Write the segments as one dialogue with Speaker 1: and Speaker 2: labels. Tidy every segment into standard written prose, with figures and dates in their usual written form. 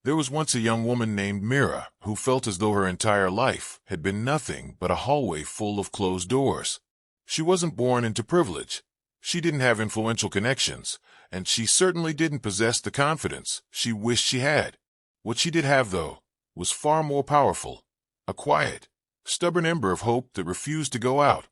Speaker 1: There was once a young woman named Mira who felt as though her entire life had been nothing but a hallway full of closed doors. She wasn't born into privilege. She didn't have influential connections, and she certainly didn't possess the confidence she wished she had. What she did have, though, was far more powerful, a quiet, stubborn ember of hope that refused to go out,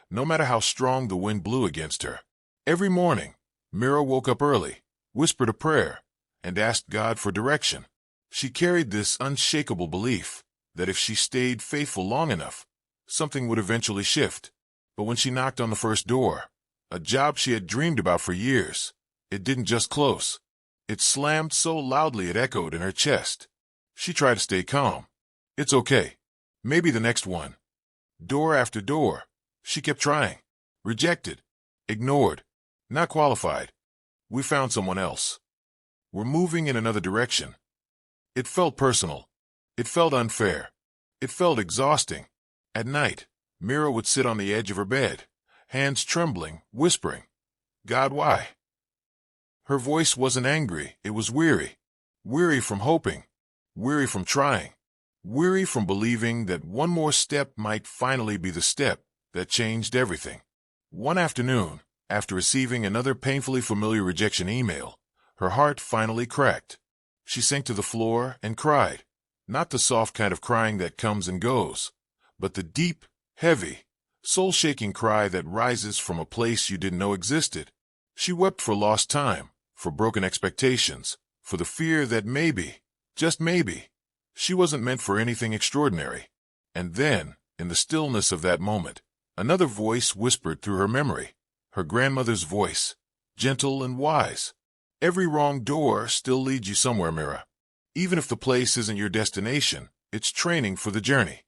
Speaker 1: no matter how strong the wind blew against her. Every morning, Mira woke up early, whispered a prayer, and asked God for direction. She carried this unshakable belief that if she stayed faithful long enough, something would eventually shift. But when she knocked on the first door, a job she had dreamed about for years, it didn't just close. It slammed so loudly it echoed in her chest. She tried to stay calm. It's okay. Maybe the next one. Door after door, she kept trying. Rejected. Ignored. Not qualified. We found someone else. We're moving in another direction. It felt personal. It felt unfair. It felt exhausting. At night, Mira would sit on the edge of her bed, hands trembling, whispering, "God, why?" Her voice wasn't angry, it was weary. Weary from hoping. Weary from trying. Weary from believing that one more step might finally be the step that changed everything. One afternoon, after receiving another painfully familiar rejection email, her heart finally cracked. She sank to the floor and cried, not the soft kind of crying that comes and goes, but the deep, heavy, soul-shaking cry that rises from a place you didn't know existed. She wept for lost time, for broken expectations, for the fear that maybe, just maybe, she wasn't meant for anything extraordinary. And then, in the stillness of that moment, another voice whispered through her memory, her grandmother's voice, gentle and wise. Every wrong door still leads you somewhere, Mira. Even if the place isn't your destination, it's training for the journey.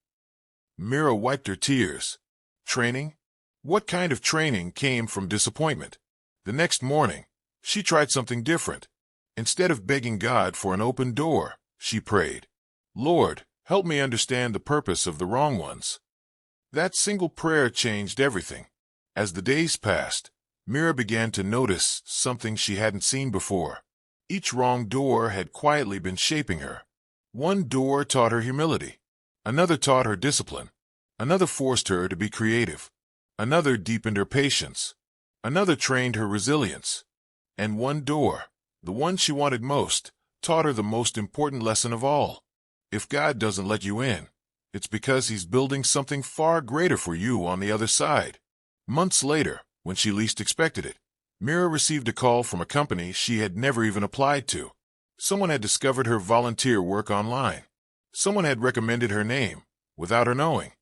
Speaker 1: Mira wiped her tears. Training? What kind of training came from disappointment? The next morning, she tried something different. Instead of begging God for an open door, she prayed, "Lord, help me understand the purpose of the wrong ones." That single prayer changed everything. As the days passed, Mira began to notice something she hadn't seen before. Each wrong door had quietly been shaping her. One door taught her humility. Another taught her discipline. Another forced her to be creative. Another deepened her patience. Another trained her resilience. And one door, the one she wanted most, taught her the most important lesson of all. If God doesn't let you in, it's because He's building something far greater for you on the other side. Months later, when she least expected it, Mira received a call from a company she had never even applied to. Someone had discovered her volunteer work online. Someone had recommended her name, without her knowing.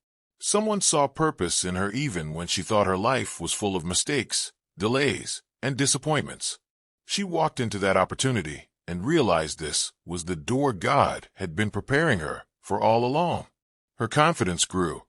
Speaker 1: Someone saw purpose in her even when she thought her life was full of mistakes, delays, and disappointments. She walked into that opportunity and realized this was the door God had been preparing her for all along. Her confidence grew.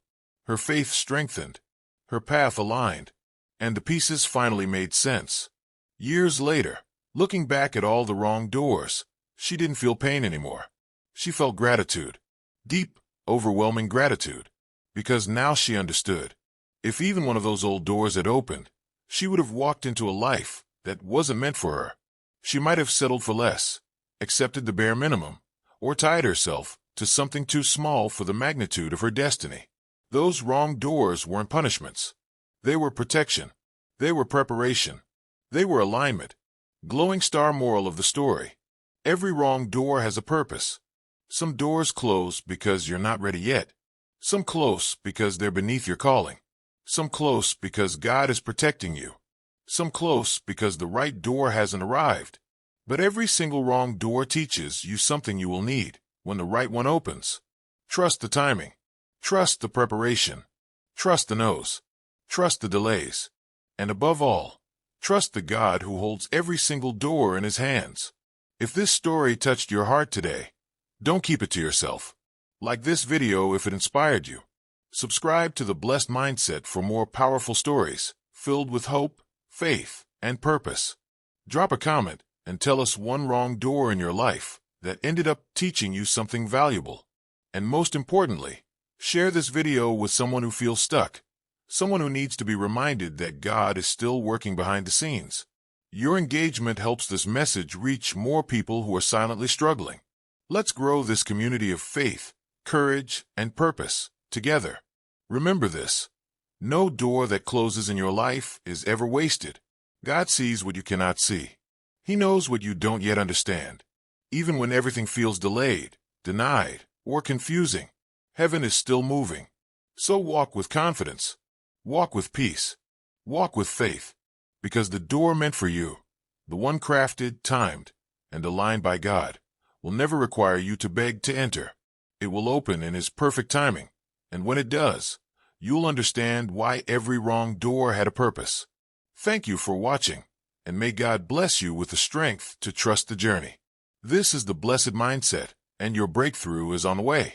Speaker 1: Her faith strengthened. Her path aligned. And the pieces finally made sense. Years later, looking back at all the wrong doors, she didn't feel pain anymore. She felt gratitude. Deep, overwhelming gratitude. Because now she understood. If even one of those old doors had opened, she would have walked into a life that wasn't meant for her. She might have settled for less, accepted the bare minimum, or tied herself to something too small for the magnitude of her destiny. Those wrong doors weren't punishments. They were protection. They were preparation. They were alignment. Glowing star moral of the story. Every wrong door has a purpose. Some doors close because you're not ready yet. Some close because they're beneath your calling. Some close because God is protecting you. Some close because the right door hasn't arrived. But every single wrong door teaches you something you will need when the right one opens. Trust the timing. Trust the preparation. Trust the no's. Trust the delays. And above all, trust the God who holds every single door in His hands. If this story touched your heart today, don't keep it to yourself. Like this video if it inspired you. Subscribe to The Blessed Mindset for more powerful stories filled with hope, faith, and purpose. Drop a comment and tell us one wrong door in your life that ended up teaching you something valuable. And most importantly, share this video with someone who feels stuck. Someone who needs to be reminded that God is still working behind the scenes. Your engagement helps this message reach more people who are silently struggling. Let's grow this community of faith, courage, and purpose together. Remember this: no door that closes in your life is ever wasted. God sees what you cannot see. He knows what you don't yet understand. Even when everything feels delayed, denied, or confusing, heaven is still moving. So walk with confidence. Walk with peace. Walk with faith. Because the door meant for you, the one crafted, timed, and aligned by God, will never require you to beg to enter. It will open in His perfect timing, and when it does, you'll understand why every wrong door had a purpose. Thank you for watching, and may God bless you with the strength to trust the journey. This is the Blessed Mindset, and your breakthrough is on the way.